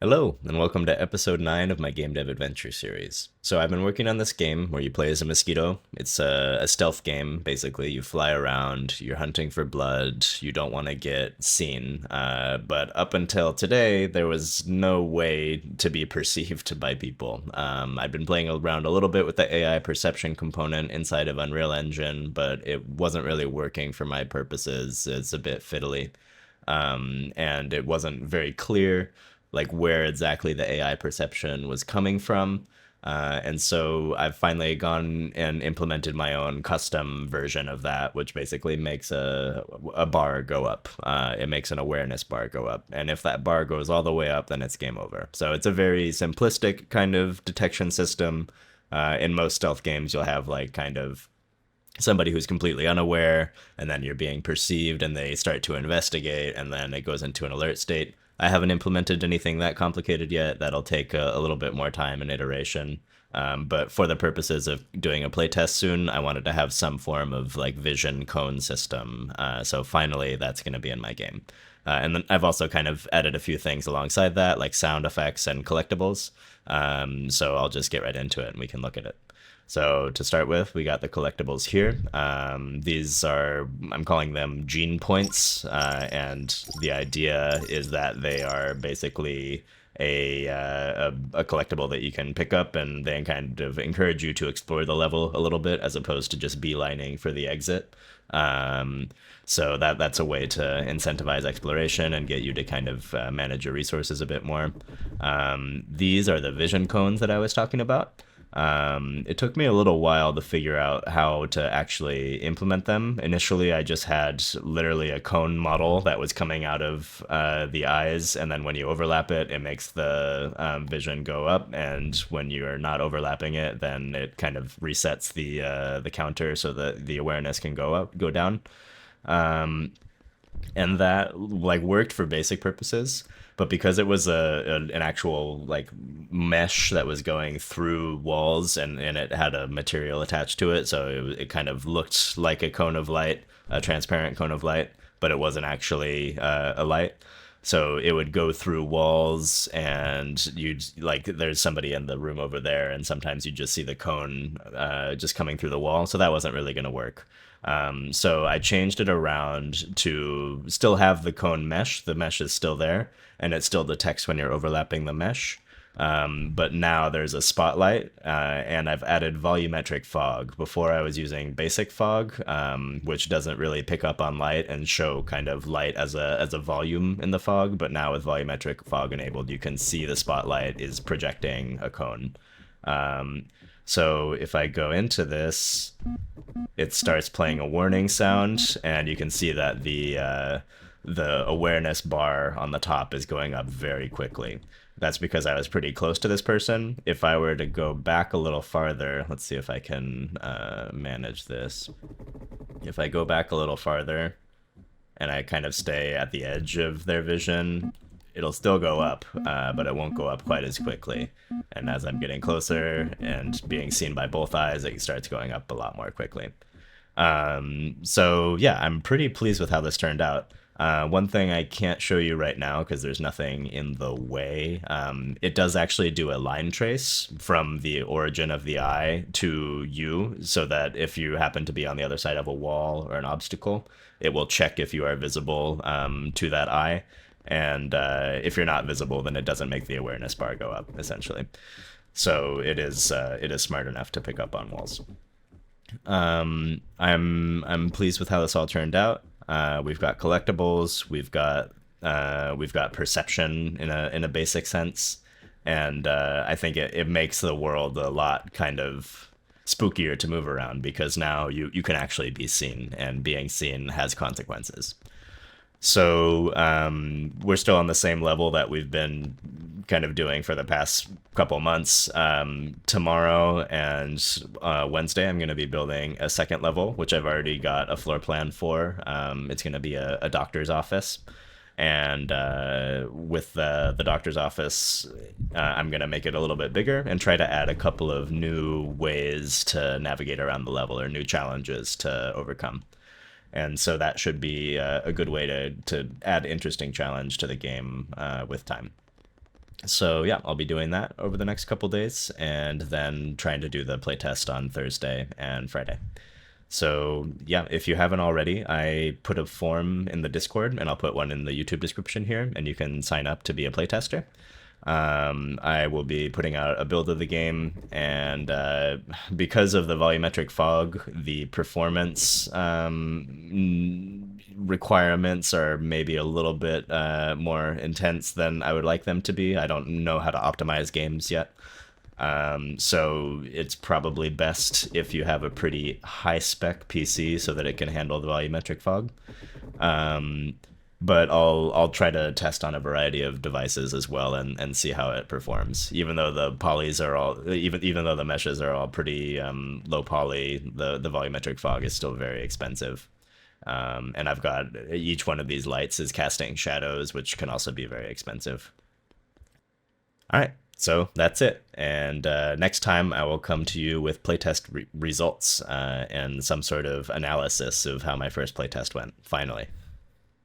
Hello, and welcome to episode 9 of my Gamedev Adventure series. So, I've been working on this game where you play as a mosquito. It's a stealth game, basically. You fly around, you're hunting for blood, you don't want to get seen. But up until today, there was no way to be perceived by people. I've been playing around a little bit with the AI perception component inside of Unreal Engine, but it wasn't really working for my purposes. It's a bit fiddly, and it wasn't very clear like where exactly the AI perception was coming from. And so I've finally gone and implemented my own custom version of that, which basically makes a bar go up. It makes an awareness bar go up. And if that bar goes all the way up, then it's game over. So it's a very simplistic kind of detection system. In most stealth games, you'll have like kind of somebody who's completely unaware, and then you're being perceived, and they start to investigate, and then it goes into an alert state. I haven't implemented anything that complicated yet. That'll take a little bit more time and iteration. But for the purposes of doing a playtest soon, I wanted to have some form of like vision cone system. So finally, that's going to be in my game. And then I've also kind of added a few things alongside that, like sound effects and collectibles. So I'll just get right into it and we can look at it. So to start with, we got the collectibles here. These are, I'm calling them gene points, and the idea is that they are basically a collectible that you can pick up, and they kind of encourage you to explore the level a little bit as opposed to just beelining for the exit. Um, so that's a way to incentivize exploration and get you to kind of manage your resources a bit more. These are the vision cones that I was talking about. It took me a little while to figure out how to actually implement them. Initially, I just had literally a cone model that was coming out of the eyes, and then when you overlap it, it makes the vision go up, and when you're not overlapping it, then it kind of resets the counter so that the awareness can go down. Um, and that like worked for basic purposes, but because it was an actual like mesh that was going through walls, and it had a material attached to it, so it kind of looked like a cone of light, a transparent cone of light, but it wasn't actually a light. So it would go through walls, and you'd like there's somebody in the room over there, and sometimes you just see the cone just coming through the wall, so that wasn't really going to work. So I changed it around to still have the cone mesh. The mesh is still there, and it still detects when you're overlapping the mesh. But now there's a spotlight, and I've added volumetric fog. Before I was using basic fog, which doesn't really pick up on light and show kind of light as a volume in the fog. But now with volumetric fog enabled, you can see the spotlight is projecting a cone. Um, so if I go into this, it starts playing a warning sound, and you can see that the awareness bar on the top is going up very quickly. That's because I was pretty close to this person. If I were to go back a little farther, let's see if I can manage this. If I go back a little farther and I kind of stay at the edge of their vision, it'll still go up, but it won't go up quite as quickly. And as I'm getting closer and being seen by both eyes, it starts going up a lot more quickly. So yeah, I'm pretty pleased with how this turned out. One thing I can't show you right now because there's nothing in the way. It does actually do a line trace from the origin of the eye to you, so that if you happen to be on the other side of a wall or an obstacle, it will check if you are visible to that eye. And if you're not visible, then it doesn't make the awareness bar go up, essentially. So it is smart enough to pick up on walls. I'm pleased with how this all turned out. We've got collectibles, we've got perception in a basic sense, and I think it makes the world a lot kind of spookier to move around because now you can actually be seen, and being seen has consequences. So we're still on the same level that we've been kind of doing for the past couple months. Tomorrow and Wednesday, I'm going to be building a second level, which I've already got a floor plan for. It's going to be a doctor's office. And with the doctor's office, I'm going to make it a little bit bigger and try to add a couple of new ways to navigate around the level or new challenges to overcome. And so that should be a good way to add interesting challenge to the game with time. So yeah, I'll be doing that over the next couple days, and then trying to do the playtest on Thursday and Friday. So yeah, if you haven't already, I put a form in the Discord, and I'll put one in the YouTube description here, and you can sign up to be a playtester. I will be putting out a build of the game, and because of the volumetric fog, the performance requirements are maybe a little bit more intense than I would like them to be. I don't know how to optimize games yet. So it's probably best if you have a pretty high spec PC so that it can handle the volumetric fog. Um, but I'll try to test on a variety of devices as well, and see how it performs. Even though the polys are all even though the meshes are all pretty low poly, the volumetric fog is still very expensive. And I've got each one of these lights is casting shadows, which can also be very expensive. All right, so that's it. And next time I will come to you with playtest results and some sort of analysis of how my first playtest went, finally.